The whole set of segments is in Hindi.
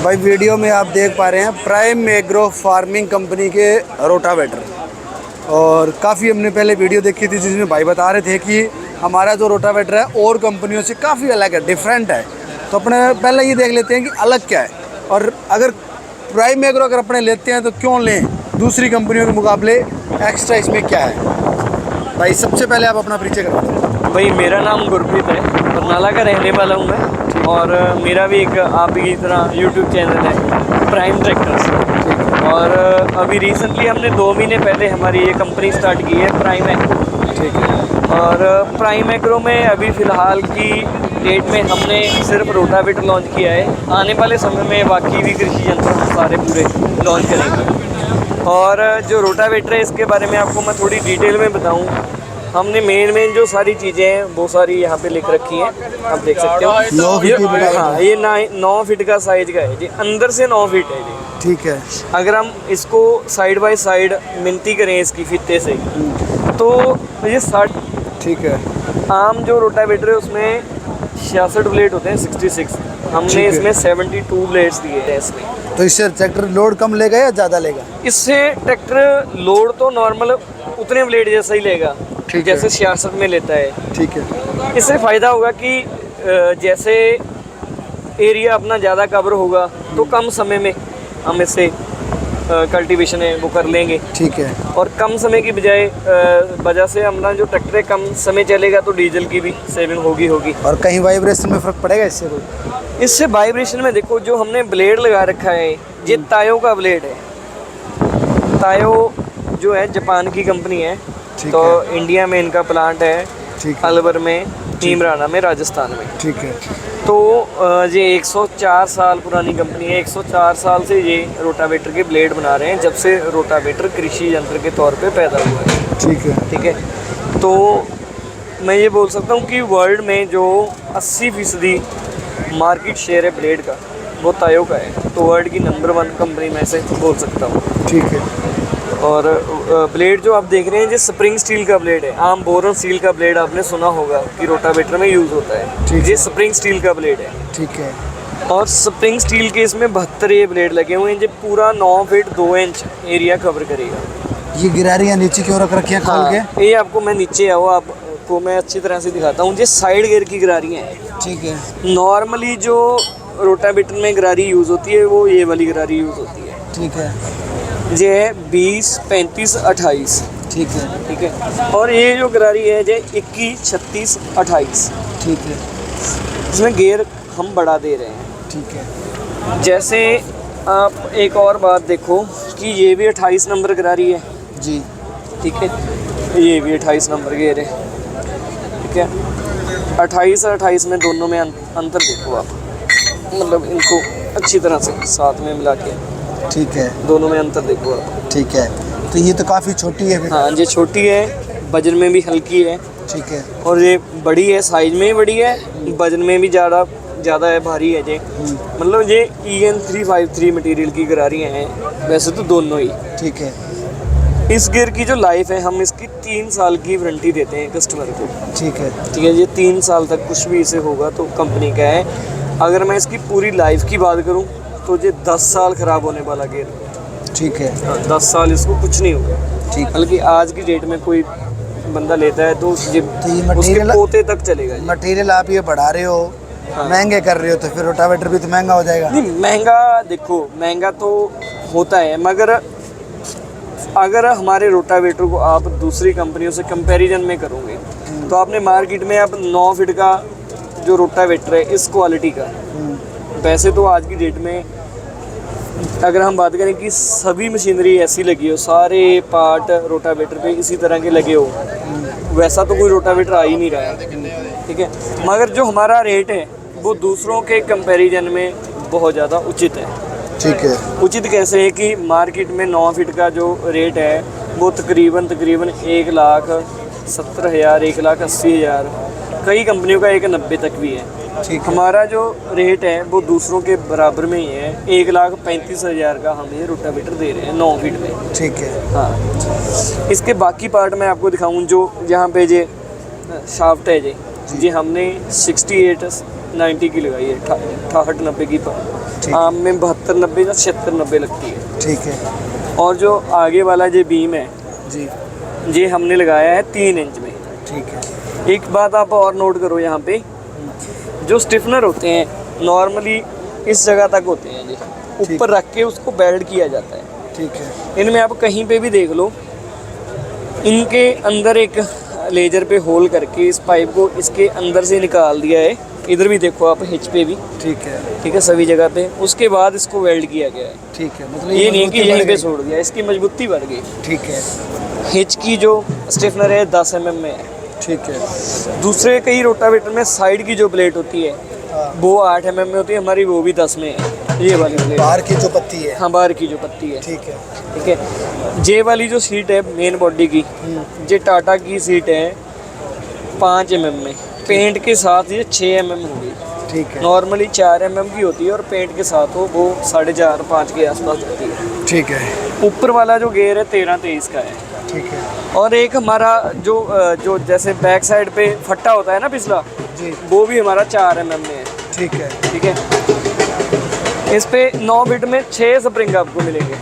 भाई वीडियो में आप देख पा रहे हैं प्राइम एग्रो फार्मिंग कंपनी के रोटावेटर। और काफ़ी हमने पहले वीडियो देखी थी जिसमें भाई बता रहे थे कि हमारा जो रोटावेटर है और कंपनियों से काफ़ी अलग है, डिफरेंट है। तो अपने पहले ये देख लेते हैं कि अलग क्या है, और अगर प्राइम एग्रो अगर अपने लेते हैं तो क्यों लें दूसरी कंपनियों के मुकाबले, एक्स्ट्रा इसमें क्या है। भाई सबसे पहले आप अपना परिचय करा दो। भाई मेरा नाम गुरप्रीत है, बरनाला का रहने वाला हूँ मैं, और मेरा भी एक आप की तरह यूट्यूब चैनल है प्राइम ट्रैक्टर्स। और अभी रिसेंटली हमने 2 महीने पहले हमारी ये कंपनी स्टार्ट की है प्राइम एग्रो। ठीक है। और प्राइम एग्रो में अभी फ़िलहाल की डेट में हमने सिर्फ रोटावेटर लॉन्च किया है। आने वाले समय में बाकी भी कृषि यंत्र हम सारे पूरे लॉन्च करेंगे। और जो रोटावेटर है इसके बारे में आपको मैं थोड़ी डिटेल में बताऊं, हमने मेन जो सारी चीज़ें हैं वो सारी यहाँ पे लिख रखी हैं, आप देख सकते हो। 9 फीट की बनाई है। हाँ, ये 9 फीट का साइज का है जी, अंदर से 9 फीट है जी। ठीक है। अगर हम इसको साइड बाय साइड मिनती करें इसकी फीते से तो ये 60। ठीक है। आम जो रोटावेटर है उसमें 66 ब्लेड होते हैं, 66। हमने इसमें 72 ब्लेड्स दिए हैं इसमें। तो इससे ट्रैक्टर लोड कम लेगा या ज़्यादा लेगा? इससे ट्रैक्टर लोड तो नॉर्मल उतने ब्लेड जैसा ही लेगा जैसे 66 में लेता है। ठीक है। इससे फ़ायदा होगा कि जैसे एरिया अपना ज़्यादा कवर होगा तो कम समय में हम इससे कल्टीवेशन है वो कर लेंगे। ठीक है। और कम समय की बजाय वजह से अपना जो ट्रैक्टर है कम समय चलेगा तो डीजल की भी सेविंग होगी। और कहीं वाइब्रेशन में फ़र्क पड़ेगा इससे कोई? इससे वाइब्रेशन में देखो, जो हमने ब्लेड लगा रखा है ये तायो का ब्लेड है। तायो जो है जापान की कंपनी है, तो इंडिया में इनका प्लांट है अलवर में, नीमराना में, राजस्थान में। ठीक है। तो ये 104 साल पुरानी कंपनी है। 104 साल से ये रोटावेटर के ब्लेड बना रहे हैं, जब से रोटावेटर कृषि यंत्र के तौर पे पैदा हुआ है। ठीक है। ठीक है। तो मैं ये बोल सकता हूँ कि वर्ल्ड में जो 80% मार्केट शेयर है ब्लेड का वो तायो का है, तो वर्ल्ड की नंबर 1 कंपनी में से बोल सकता हूँ। ठीक है। और ब्लेड जो आप देख रहे हैं ये स्प्रिंग स्टील का ब्लेड है। आम बोरन स्टील का ब्लेड आपने सुना होगा कि रोटावेटर में यूज़ होता है, ये स्प्रिंग स्टील का ब्लेड है। ठीक है। और स्प्रिंग स्टील के इसमें 72 ये ब्लेड लगे हुए हैं, जो पूरा 9 फीट 2 इंच एरिया कवर करेगा। ये गिरारियाँ नीचे क्यों रख रखी हैं खोल के? ये आपको मैं नीचे आओ, आपको मैं अच्छी तरह से दिखाता हूँ। ये साइड गियर की गिरारियाँ हैं। ठीक है। नॉर्मली जो रोटावेटर में गिरारी यूज़ होती है वो ये वाली गिरारी यूज़ होती है। ठीक है। ये है 20, 35, 28। ठीक है। ठीक है। और ये जो गिरारी है ये 21, 36, 28। ठीक है। इसमें गियर हम बढ़ा दे रहे हैं। ठीक है। जैसे आप एक और बात देखो कि ये भी 28 नंबर गिरारी है जी। ठीक है, ये भी 28 नंबर गियर है। ठीक है। 28 और 28 में दोनों में अंतर देखो आप, मतलब इनको अच्छी तरह से साथ में मिला के। ठीक है। दोनों में अंतर देखो आप। ठीक है। तो ये तो काफ़ी छोटी है फिर। हाँ, ये छोटी है, वजन में भी हल्की है। ठीक है। और ये बड़ी है, साइज में भी बड़ी है, वजन में भी ज़्यादा है, भारी है ये। मतलब ये EN 353 मटेरियल की गिरारियाँ हैं वैसे तो दोनों ही। ठीक है। इस गियर की जो लाइफ है, हम इसकी 3 साल की वारंटी देते हैं कस्टमर को। ठीक है। ठीक है। ये 3 साल तक कुछ भी इसे होगा तो कंपनी का है। अगर मैं इसकी पूरी लाइफ की बात करूँ तो ये 10 साल ख़राब होने वाला गियर। ठीक है। 10 साल इसको कुछ नहीं होगा। ठीक। बल्कि आज की डेट में कोई बंदा लेता है तो ये उसके मटेरियल पोते तक चलेगा। मटेरियल आप ये बढ़ा रहे हो, महंगे कर रहे हो, तो फिर रोटावेटर भी तो महंगा हो जाएगा। नहीं, महंगा देखो, महंगा तो होता है, मगर अगर हमारे रोटावेटर को आप दूसरी कंपनियों से कंपैरिजन में करोगे तो आपने मार्केट में अब 9 फीट का जो रोटावेटर है इस क्वालिटी का, वैसे तो आज की डेट में अगर हम बात करें कि सभी मशीनरी ऐसी लगी हो, सारे पार्ट रोटावेटर पे इसी तरह के लगे हो, वैसा तो कोई रोटावेटर आ ही नहीं रहा है। ठीक है। मगर जो हमारा रेट है वो दूसरों के कंपैरिजन में बहुत ज़्यादा उचित है। ठीक है। उचित कैसे है कि मार्केट में 9 फीट का जो रेट है वो तकरीबन 1,70,000, 1,80,000, कई कंपनियों का 1,90,000 तक भी है। ठीक है। हमारा जो रेट है वो दूसरों के बराबर में ही है, 1,35,000 का हम ये रोटावेटर दे रहे हैं 9 फीट में। ठीक है। हाँ। इसके बाकी पार्ट मैं आपको दिखाऊं, जो यहाँ पे ये शाफ्ट है ये हमने 68-90 की लगाई है, 68-90 की आम में 72-90 या 76-90 लगती है। ठीक है और जो आगे वाला जो बीम है जी। ये हमने लगाया है 3 इंच में। ठीक है। एक बात आप और नोट करो, यहाँ पे जो स्टिफनर होते हैं नॉर्मली इस जगह तक होते हैं जी, ऊपर रख के उसको बेल्ट किया जाता है। ठीक है। इनमें आप कहीं पे भी देख लो, इनके अंदर एक लेजर पे होल करके इस पाइप को इसके अंदर से निकाल दिया है। इधर भी देखो आप, हिच पे भी। ठीक है, सभी जगह पे। उसके बाद इसको वेल्ड किया गया है। ठीक है, मतलब ये नहीं कि यहीं पे छोड़ दिया, इसकी मजबूती बढ़ गई। ठीक है। हिच की जो स्टिफनर है 10 mm में है। ठीक है। दूसरे कई रोटावेटर में साइड की जो प्लेट होती है वो 8 mm में होती है, हमारी वो भी 10 में है। ये वाली प्लेट बाहर की जो पत्ती है। हाँ, बाहर की जो पत्ती है। ठीक है। ठीक है। जे वाली जो सीट है मेन बॉडी की, ये टाटा की सीट है 5 mm में। पेंट के साथ ये 6 mm होगी। ठीक है। नॉर्मली 4 mm की होती है और पेंट के साथ हो वो 4.5-5 के आसपास होती है। ठीक है। ऊपर वाला जो गेयर है 13-23 का है। ठीक है। और एक हमारा जो जैसे बैक साइड पे फट्टा होता है ना पिछला जी, वो भी हमारा 4 mm में है। ठीक है। ठीक है। इस पे 9 फीट में 6 स्प्रिंग आपको मिलेंगे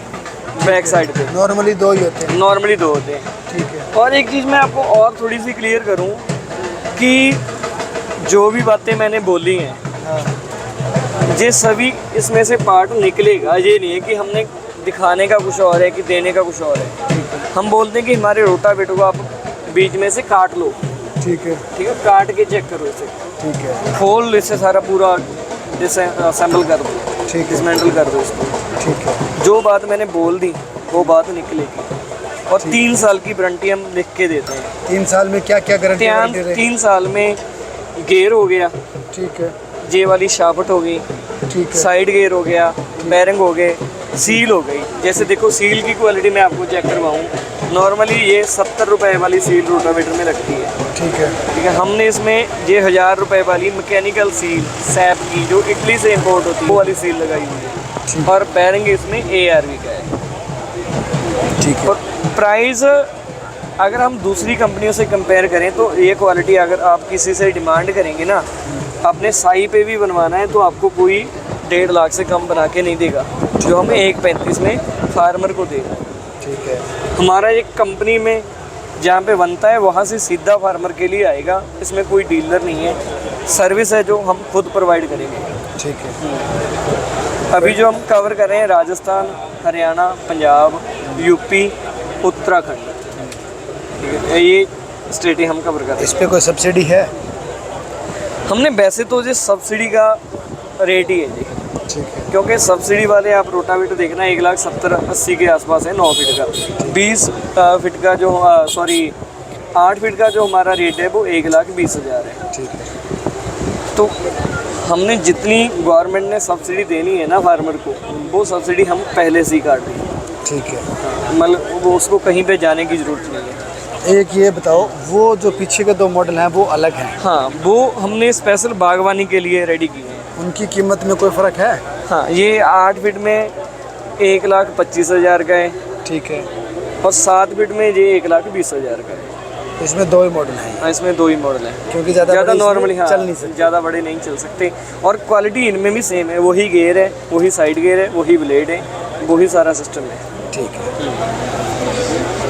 बैक साइड पे। नॉर्मली 2 ही होते हैं। नॉर्मली 2 होते हैं। ठीक है। और एक चीज़ मैं आपको और थोड़ी सी क्लियर करूं कि जो भी बातें मैंने बोली हैं हाँ। ये सभी इसमें से पार्ट निकलेगा। ये नहीं है कि हमने दिखाने का कुछ और है कि देने का कुछ और है। हम बोलते हैं कि हमारे रोटावेटर को आप बीच में से काट लो। ठीक है। ठीक है, काट के चेक करो इसे। ठीक है। खोल इसे सारा पूरा असेंबल कर दो। ठीक है। डिसमेंटल कर दो इसको। ठीक है। जो बात मैंने बोल दी वो बात निकलेगी। और 3 साल की वारंटी हम लिख के देते हैं। 3 साल में क्या क्या गारंटी? 3 साल में गियर हो गया। ठीक है। जे वाली शाफ्ट हो गई। ठीक है। साइड गियर हो गया, बैरिंग हो गए, सील हो गई। जैसे देखो सील की क्वालिटी मैं आपको चेक करवाऊँ, नॉर्मली ये 70 रुपए वाली सील रोटावेटर में लगती है। ठीक है। ठीक है। हमने इसमें ये 1000 रुपए वाली मैकेनिकल सील सैप की जो इटली से इंपोर्ट होती है वो वाली सील लगाई हुई है। और बैरिंग इसमें ARV का है। ठीक है। और प्राइस अगर हम दूसरी कंपनियों से कंपेयर करें तो ये क्वालिटी अगर आप किसी से डिमांड करेंगे ना, अपने साई पे भी बनवाना है तो आपको कोई 1.5 लाख से कम बना के नहीं देगा, जो हमें 1.35 में फार्मर को देगा। ठीक है। हमारा एक कंपनी में जहाँ पे बनता है वहाँ से सीधा फार्मर के लिए आएगा। इसमें कोई डीलर नहीं है, सर्विस है जो हम खुद प्रोवाइड करेंगे। ठीक है। अभी जो हम कवर कर रहे हैं राजस्थान, हरियाणा, पंजाब, यूपी, उत्तराखंड, ठीक है, ये स्टेटें हम कवर कर रहे हैं। इस पे कोई सब्सिडी है? हमने वैसे तो जो सब्सिडी का रेट ही है जी। ठीक है। क्योंकि सब्सिडी वाले आप रोटावेटर देखना 1,70,80 के आसपास है 9 फीट का। 20 फीट का जो 8 फीट का जो हमारा रेट है वो 1,20,000 है। ठीक है। तो हमने जितनी गवर्नमेंट ने सब्सिडी देनी है ना फार्मर को, वो सब्सिडी हम पहले से ही काट रही है। ठीक है। मतलब वो उसको कहीं पे जाने की ज़रूरत नहीं है। एक ये बताओ, वो जो पीछे के 2 मॉडल हैं वो अलग हैं? हाँ, वो हमने स्पेशल बागवानी के लिए रेडी किए हैं। उनकी कीमत में कोई फ़र्क है? हाँ, ये 8 फीट में 1,25,000 का है। ठीक है। और 7 फीट में ये 1,20,000 का है। इसमें 2 ही मॉडल हैं? हाँ, इसमें 2 ही मॉडल हैं। क्योंकि ज़्यादा नॉर्मली हाँ चल नहीं सकते, ज़्यादा बड़े नहीं चल सकते। और क्वालिटी इनमें भी सेम है, वही गेयर है, वही साइड गेयर है, वही ब्लेड है, वही सारा सिस्टम है। ठीक है।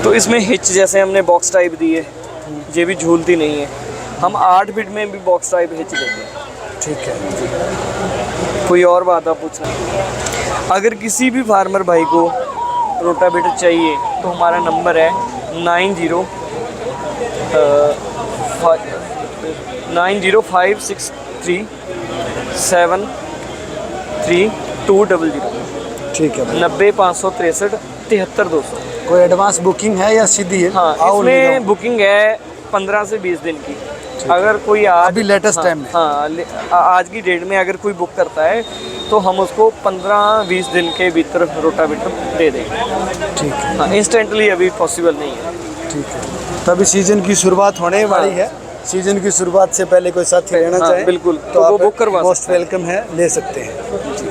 तो इसमें हिच जैसे हमने बॉक्स टाइप दी है, ये भी झूलती नहीं है। हम 8 फीट में भी बॉक्स टाइप हिच देते हैं। ठीक है। कोई और बात आप पूछना? अगर किसी भी फार्मर भाई को रोटावेटर चाहिए तो हमारा नंबर है 9056373200। ठीक है। 90-563 73-200। कोई एडवांस बुकिंग है या सीधी है? हाँ, इसमें बुकिंग है 15 से 20 दिन की। अगर कोई आज अभी लेटेस्ट टाइम में? हाँ, आज की डेट में अगर कोई बुक करता है तो हम उसको 15-20 दिन के भीतर रोटावेटर दे देंगे। ठीक है। हाँ, इंस्टेंटली अभी पॉसिबल नहीं है। ठीक है। तभी सीजन की शुरुआत होने वाली है। सीजन की शुरुआत से पहले कोई साथी लेना हाँ, चाहे बिल्कुल, तो वो आप बुक करवा मोस्ट वेलकम है, ले सकते हैं।